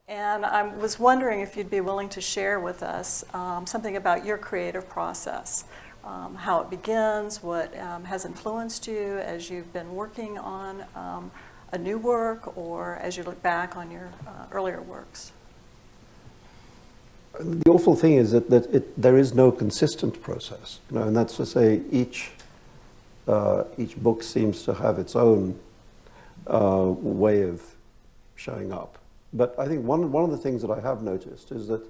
And I was wondering if you'd be willing to share with us something about your creative process, how it begins, what has influenced you as you've been working on a new work or as you look back on your earlier works. The awful thing is that there is no consistent process, you know, and that's to say each book seems to have its own way of showing up. But I think one of the things that I have noticed is that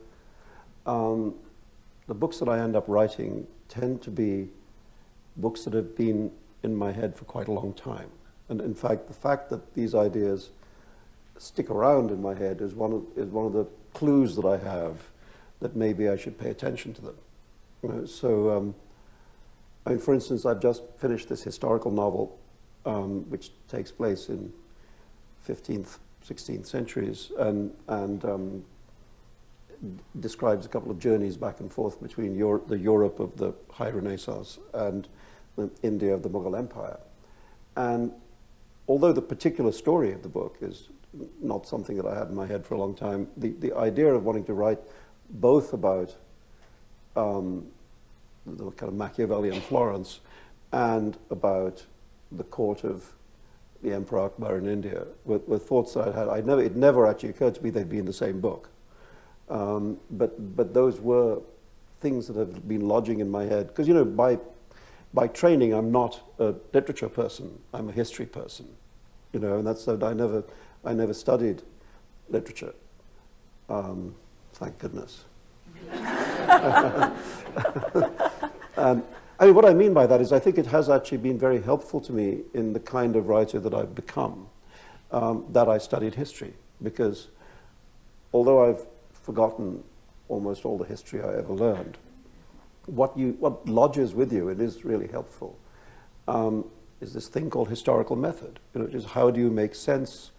the books that I end up writing tend to be books that have been in my head for quite a long time. And in fact, the fact that these ideas stick around in my head is one of the clues that I have that maybe I should pay attention to them. You know, so, I mean, for instance, I've just finished this historical novel, which takes place in 15th, 16th centuries, and describes a couple of journeys back and forth between the Europe of the High Renaissance and the India of the Mughal Empire. And although the particular story of the book is not something that I had in my head for a long time, the idea of wanting to write both about the kind of Machiavellian Florence and about the court of the Emperor Akbar in India were thoughts that I had. It never actually occurred to me they'd be in the same book. But those were things that have been lodging in my head. Because, you know, by training, I'm not a literature person. I'm a history person. You know, and that's I never studied literature. Thank goodness. I mean, what I mean by that is I think it has actually been very helpful to me in the kind of writer that I've become, that I studied history. Because although I've forgotten almost all the history I ever learned, what lodges with you, it is really helpful, is this thing called historical method. You know, which is how do you make sense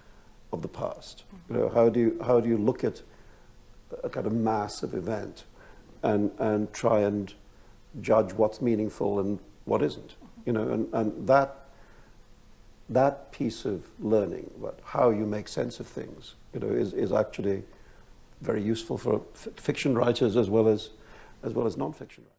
of the past? You know, how do you look at a kind of massive event and try and judge what's meaningful and what isn't, you know, and that piece of learning, about how you make sense of things, you know, is actually very useful for fiction writers as well as non-fiction writers.